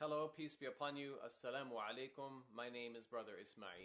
Hello, peace be upon you. Assalamu alaikum. My name is Brother Ismail.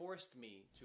forced me to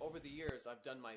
over the years I've done my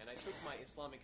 and I took my Islamic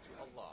to Allah,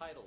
title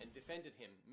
and defended him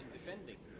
in defending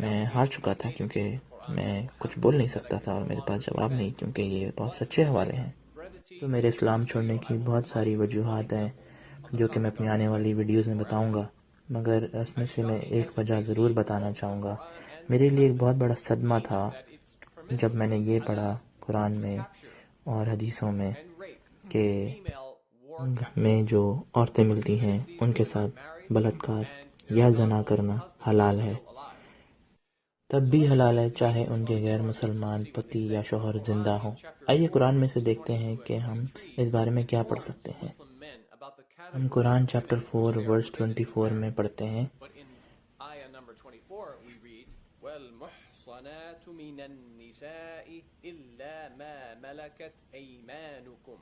میں ہار چکا تھا کیونکہ میں کچھ بول نہیں سکتا تھا اور میرے پاس جواب نہیں، کیونکہ یہ بہت سچے حوالے ہیں. تو میرے اسلام چھوڑنے کی بہت ساری وجوہات ہیں جو کہ میں اپنی آنے والی ویڈیوز میں بتاؤں گا، مگر اس میں سے میں ایک وجہ ضرور بتانا چاہوں گا. میرے لیے ایک بہت بڑا صدمہ تھا جب میں نے یہ پڑھا قرآن میں اور حدیثوں میں کہ میں جو عورتیں ملتی ہیں ان کے ساتھ بلاత్కాر یا زنا کرنا حلال ہے. تب بھی حلال ہے چاہے ان کے غیر مسلمان پتی یا شوہر زندہ ہوں. آئیے قرآن میں سے دیکھتے ہیں کہ ہم اس بارے میں کیا پڑھ سکتے ہیں. ہم قرآن چیپٹر 4 ورس 24 میں پڑھتے ہیں. وَالْمُحْصَنَاتُ مِنَ النِّسَاءِ إِلَّا مَا مَلَكَتْ أَيْمَانُكُمْ.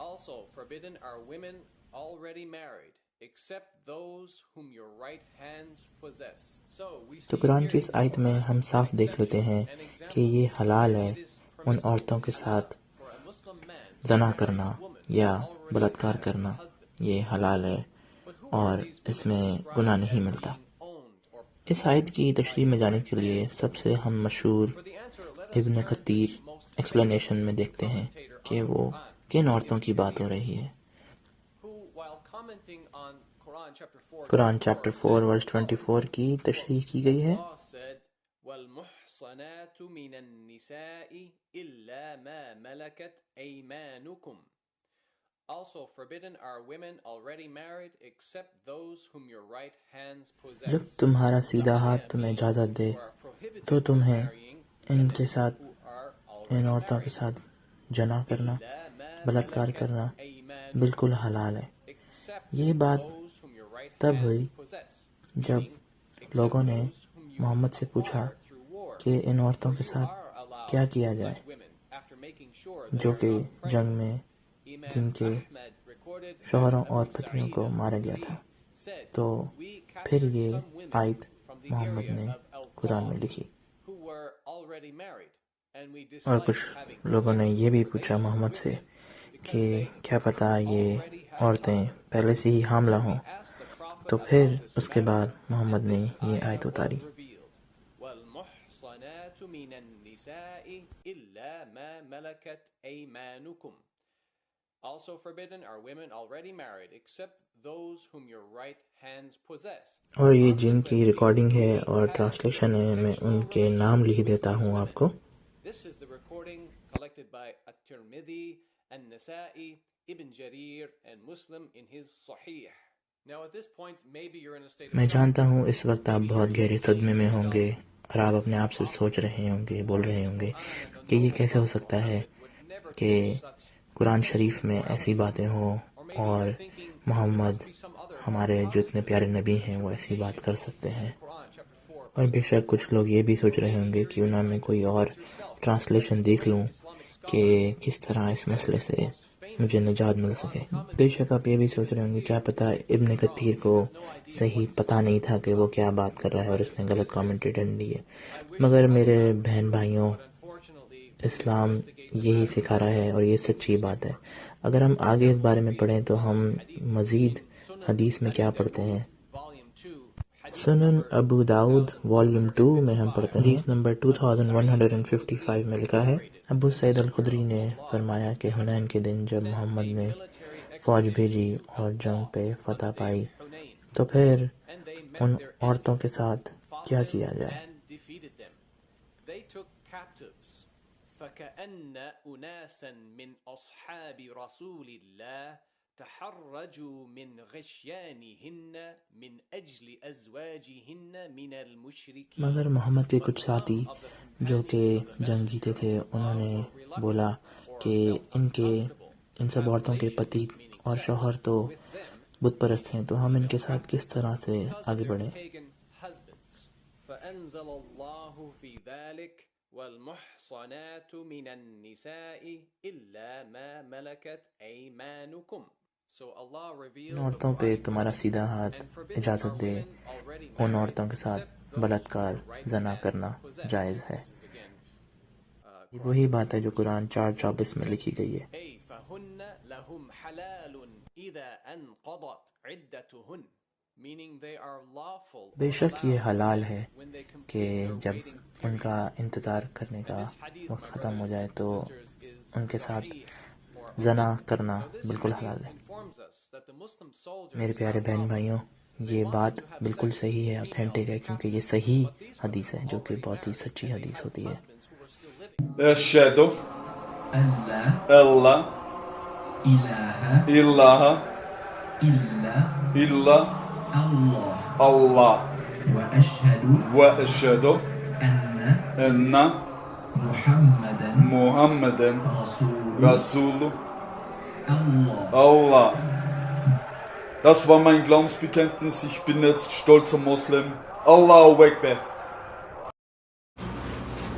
Also forbidden are women already married, except those whom your right hands possess. So we تو see قرآن here کی اس آیت میں ہم صاف دیکھ لیتے ہیں کہ یہ حلال ہے ان عورتوں کے ساتھ زنا کرنا یا بلاత్కాر کرنا، یہ حلال ہے اور اس میں گناہ نہیں ملتا. اس آیت کی تشریح میں جانے کے لیے سب سے ہم مشہور ابن کثیر ایکسپلینیشن میں دیکھتے ہیں کہ وہ کن عورتوں کی بات ہو رہی ہے. قرآن چیپٹر 4 ورس 24 کی تشریح کی گئی ہے. وَالْمُحْصَنَاتُ مِنَ النِّسَاءِ إِلَّا مَا مَلَكَتْ أَيْمَانُكُمْ. Also forbidden are women already married except those whom your right hands possess. جب تمہارا سیدھا ہاتھ تمہیں اجازت دے تو تمہیں ان کے ساتھ، ان عورتوں کے ساتھ جنا کرنا، بلاత్కాر کرنا بالکل حلال ہے. یہ بات تب ہوئی جب لوگوں نے محمد سے پوچھا کہ ان عورتوں کے ساتھ کیا کیا جائے جو کہ جنگ میں جن کے شوہروں اور پتیوں کو مارا گیا تھا. تو پھر یہ آیت محمد نے قرآن میں لکھی. اور کچھ لوگوں نے یہ بھی پوچھا محمد سے کہ کیا پتہ یہ عورتیں پہلے سے ہی حاملہ ہوں. تو پھر اس کے بعد محمد نے یہ آیت اتاری. وَالْمُحْصَنَاتُ مِنَ النِّسَاءِ إِلَّا مَا مَلَكَتْ أَيْمَانُكُمْ. Also forbidden are women already married except those whom your right hands possess. اور یہ جن کی ریکارڈنگ ہے اور ٹرانسلیشن ہے میں ان کے نام لکھ دیتا ہوں آپ کو. This is the recording collected by At-Tirmidhi, An-Nasa'i, Ibn Jarir and Muslim in his Sahih. Now at this point maybe you're in a state of میں جانتا ہوں اس وقت آپ بہت گہرے صدمے میں ہوں گے اور آپ اپنے آپ سے سوچ رہے ہوں گے، بول رہے ہوں گے کہ یہ کیسے ہو سکتا ہے کہ قرآن شریف میں ایسی باتیں ہوں اور محمد ہمارے جو اتنے پیارے نبی ہیں وہ ایسی بات کر سکتے ہیں. اور بے شک کچھ لوگ یہ بھی سوچ رہے ہوں گے کہ انہوں میں کوئی اور ٹرانسلیشن دیکھ لوں کہ کس طرح اس مسئلے سے مجھے نجات مل سکے. بے شک آپ یہ بھی سوچ رہے ہوں گے کیا پتہ ابن کثیر کو صحیح پتہ نہیں تھا کہ وہ کیا بات کر رہا ہے اور اس نے غلط کامنٹری ڈال دی ہے. مگر میرے بہن بھائیوں، اسلام یہی سکھا رہا ہے اور یہ سچی بات ہے. اگر ہم آگے اس بارے میں پڑھیں تو ہم مزید حدیث میں کیا پڑھتے ہیں. سنن ابو داؤد والیوم 2 میں ہم پڑھتے ہیں، حدیث نمبر 2155 میں لکھا ہے، ابو سعید الخدری نے فرمایا کہ حنین کے دن جب محمد نے فوج بھیجی اور جنگ پہ فتح پائی تو پھر ان عورتوں کے ساتھ کیا کیا جائے. فَكَأَنَّ أُنَاسًا مِّنْ أَصْحَابِ رَسُولِ اللَّهِ تَحَرَّجُوا مِنْ غِشْيَانِهِنَّ مِنْ أَجْلِ أَزْوَاجِهِنَّ مِنَ الْمُشْرِكِينَ. مگر محمد کے کچھ ساتھی جو کہ جنگ جیتے تھے انہوں نے بولا کہ ان سب عورتوں کے پتی اور شوہر تو بت پرست ہیں، تو ہم ان کے ساتھ کس طرح سے آگے بڑھیں. فَأَنزَلَ اللَّهُ فِي ذَلِكَ وَالْمُحْصَنَاتُ مِنَ النِّسَاءِ إِلَّا مَا مَلَكَتْ أَيْمَانُكُمْ. ان عورتوں پہ تمہارا سیدھا ہاتھ اجازت دے، ان عورتوں کے ساتھ بلاత్కాر زنا کرنا جائز ہے. یہ وہی بات ہے جو قرآن 4:24 میں لکھی گئی ہے. فَهُنَّ لَهُمْ حَلَالٌ إِذَا أَنْقَضَتْ عِدَّتُهُنَّ. meaning they are lawful بے or شک یہ allowed حلال ہے when they کہ complete their جب waiting ان کا period. انتظار کرنے کا And this hadith, وقت my ختم ہو brothers جائے and تو sisters, is ان کے ساتھ sahih or زنا authentic. کرنا So this بالکل hadith حلال ہے. informs us that the Muslim soldiers, میرے پیارے not بہن problem. بھائیوں، They یہ wanted بات to have بالکل sex with صحیح ہے، female اوتھینٹک ہے، کیونکہ یہ captives, صحیح but these women حدیث ہے were جو کہ already بہت ہی married, سچی and they حدیث had ہوتی ہے. husbands who were still living. أشهد ألا ألا إله إله إلا إلا الله الله وأشهد وأشهد أن أن محمدا محمدا رسول رسول الله. Allah. Das war mein Glaubensbekenntnis. Ich bin jetzt stolzer Moslem. Allahu Akbar.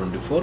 24.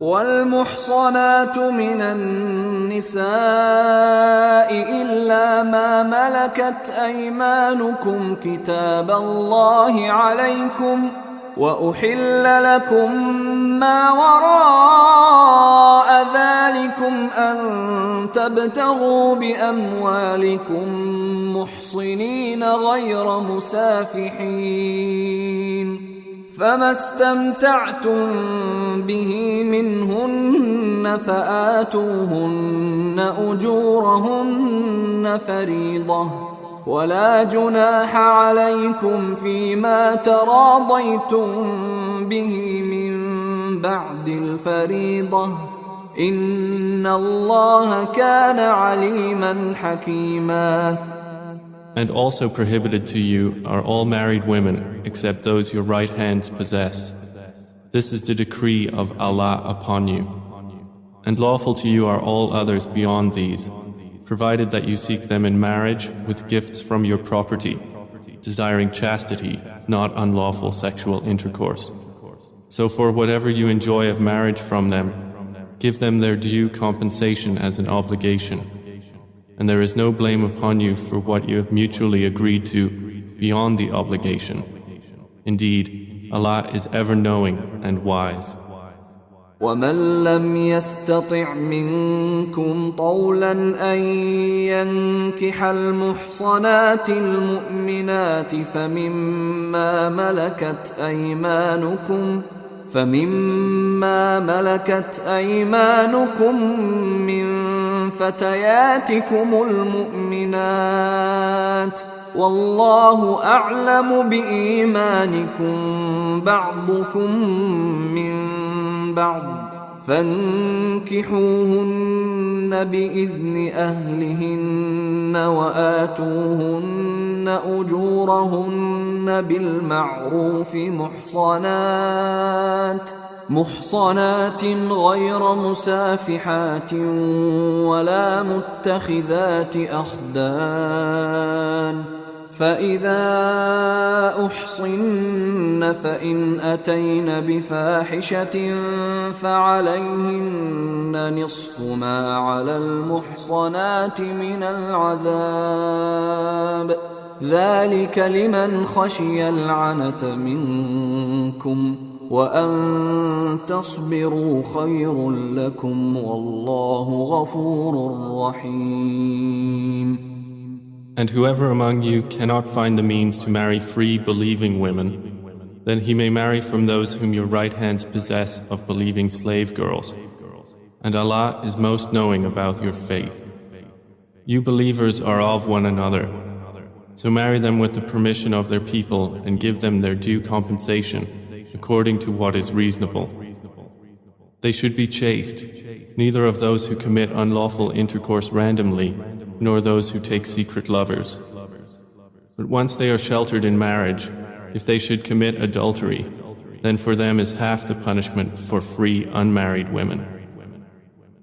والمحصنات من النساء إلا ما ملكت أيمانكم كتاب الله عليكم وأحل لكم ما وراء ذلكم أن تبتغوا بأموالكم محصنين غير مسافحين فما استمتعتم به منهن فآتوهن أجورهن فريضة ولا جناح عليكم فيما تراضيتم به من بعد الفريضة إن الله كان عليما حكيما. And also prohibited to you are all married women except those your right hands possess. This is the decree of Allah upon you. And lawful to you are all others beyond these, provided that you seek them in marriage with gifts from your property, desiring chastity, not unlawful sexual intercourse. So for whatever you enjoy of marriage from them, give them their due compensation as an obligation. And there is no blame upon you for what you have mutually agreed to beyond the obligation. Indeed, Allah is ever knowing and wise. ومن لم يستطع منكم طولا أن ينكح المحصنات المؤمنات فمما ملكت أيمانكم من فتياتكم المؤمنات والله أعلم بإيمانكم بعضكم من بعض فانكحوهن بإذن أهلهن وآتوهن أجورهن بالمعروف محصنات غير مسافحات ولا متخذات أخدان فإذا أحصن فإن أتين بفاحشة فعليهن نصف ما على المحصنات من العذاب ذلك لمن خشي العنة منكم وأن تصبروا خير لكم والله غفور رحيم. And whoever among you cannot find the means to marry free believing women, then he may marry from those whom your right hands possess of believing slave girls. And Allah is most knowing about your fate. You believers are of one another, so marry them with the permission of their people and give them their due compensation according to what is reasonable. They should be chaste, neither of those who commit unlawful intercourse randomly, nor those who take secret lovers. But once they are sheltered in marriage, if they should commit adultery, then for them is half the punishment for free unmarried women.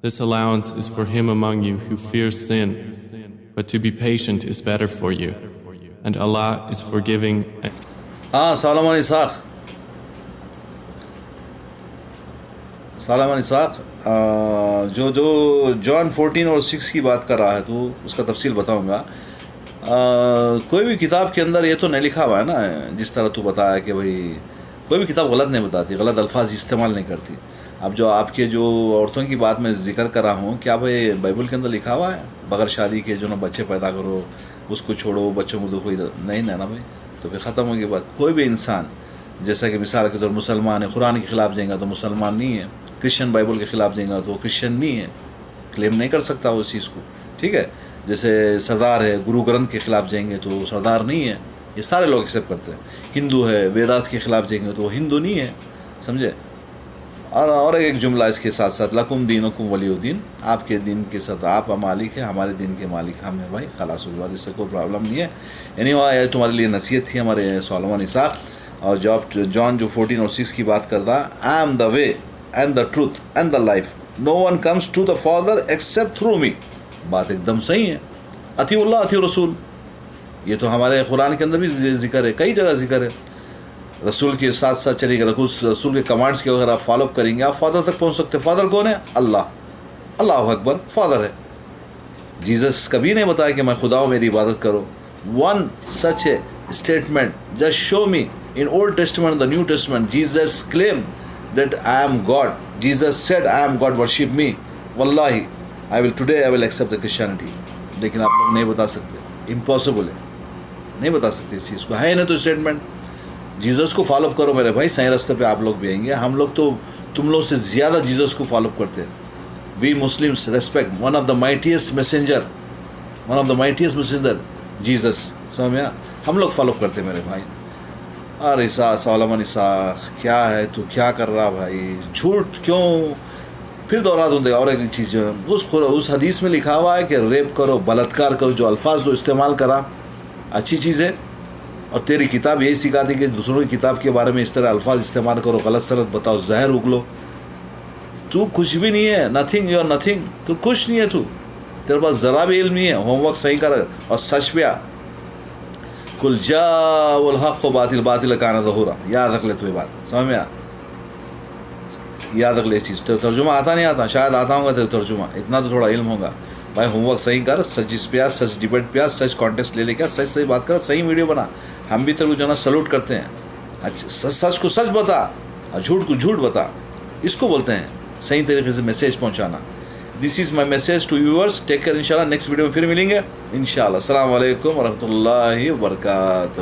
This allowance is for him among you who fears sin, but to be patient is better for you, and Allah is forgiving. Solomon Isaac جو جان 14 اور 6 کی بات کر رہا ہے تو اس کا تفصیل بتاؤں گا. کوئی بھی کتاب کے اندر یہ تو نہیں لکھا ہوا ہے نا جس طرح تو بتایا کہ بھائی کوئی بھی کتاب غلط نہیں بتاتی, غلط الفاظ استعمال نہیں کرتی. اب جو آپ کے جو عورتوں کی بات میں ذکر کر رہا ہوں, کیا بھائی بائبل کے اندر لکھا ہوا ہے بغیر شادی کے جو نا بچے پیدا کرو, اس کو چھوڑو, بچوں کو کوئی نہیں نا بھائی, تو پھر ختم ہوگی بات. کوئی بھی انسان جیسا کہ مثال کے طور مسلمان ہے, قرآن کے خلاف جائیں گا تو مسلمان نہیں ہے, کرسچن بائبل کے خلاف جائیں گا تو کرسچن نہیں ہے, کلیم نہیں کر سکتا اس چیز کو, ٹھیک ہے. جیسے سردار ہے, گرو گرنتھ کے خلاف جائیں گے تو سردار نہیں ہے, یہ سارے لوگ ایکسیپٹ کرتے ہیں. ہندو ہے, ویداس کے خلاف جائیں گے تو وہ ہندو نہیں ہے, سمجھے. اور ایک جملہ اس کے ساتھ ساتھ لکم دینکم ولی الدین, آپ کے دین کے ساتھ آپ مالک ہیں, ہمارے دین کے مالک ہم ہیں بھائی, خلاص ہوگی بات, اس سے کوئی پرابلم نہیں ہے. یعنی وہ تمہارے لیے نصیحت تھی ہمارے سولومن اسحاق. اور جان جو 14 اور 6 کی بات کرتا, I am the way and the truth and the life. No one comes to the Father except through me. بات ایک دم صحیح ہے. اطیع اللہ اطیع رسول, یہ تو ہمارے قرآن کے اندر بھی ذکر ہے, کئی جگہ ذکر ہے. رسول کے ساتھ ساتھ چلیں گے, رسول کے کمانڈس کے اگر آپ فالو اپ کریں گے آپ فادر تک پہنچ سکتے. فادر کون ہے؟ اللہ. اللہ اکبر, فادر ہے. جیزس کبھی نہیں بتایا کہ میں خدا ہوں میری عبادت کرو. One such a statement, just show me in Old Testament, the New Testament, Jesus claimed that I am God. Jesus said I am God, worship me. Wallahi, I will accept the Christianity. لیکن آپ لوگ نہیں بتا سکتے, impossible ہے, نہیں بتا سکتے اس چیز کو. ہے نا تو اسٹیٹمنٹ, جیزس کو فالو اپ کرو میرے بھائی, صحیح راستے پہ آپ لوگ بھی آئیں گے. ہم لوگ تو تم لوگ سے زیادہ جیزس کو فالو اپ کرتے ہیں. We Muslims respect one of the mightiest messenger Jesus, سمجھ میں, ہم لوگ فالو اپ کرتے ہیں میرے بھائی. ارے سالمن اساق کیا ہے تو کیا کر رہا بھائی, جھوٹ کیوں پھر دوہرا دوں. اور ایک چیز جو ہے اس حدیث میں لکھا ہوا ہے کہ ریپ کرو, بلاత్కాر کرو, جو الفاظ تو استعمال کرا اچھی چیز ہے, اور تیری کتاب یہی سکھاتی کہ دوسروں کی کتاب کے بارے میں اس طرح الفاظ استعمال کرو, غلط سلط بتاؤ, زہر اگلو. تو کچھ بھی نہیں ہے, نتھنگ, یو آر نتھنگ, تو کچھ نہیں ہے, تو تیرے پاس ذرا بھی علم نہیں ہے. ہوم ورک صحیح کر اور سچ پہ آ. کل جاء الحق و باطل کان ظہورا. یاد رکھ لے تو یہ بات, سمجھ میں آ, یاد رکھ لے چیز. تو ترجمہ آتا نہیں آتا, شاید آتا ہوگا تو ترجمہ, اتنا تو تھوڑا علم ہوگا بھائی. ہوم ورک صحیح کر, سچ اس پہ آ, سچ ڈبیٹ پہ آ, سچ کانٹیسٹ لے کیا, سچ صحیح بات کر, صحیح ویڈیو بنا. ہم بھی تیرے کو جو ہے نا سلوٹ کرتے ہیں. اچھا سچ کو سچ بتا اور جھوٹ کو جھوٹ بتا, اس کو بولتے ہیں صحیح طریقے سے میسیج پہنچانا. This is my message to viewers. Take care, انشاءاللہ نیکسٹ ویڈیو میں پھر ملیں گے انشاءاللہ. السلام علیکم ورحمۃ اللہ وبرکاتہ.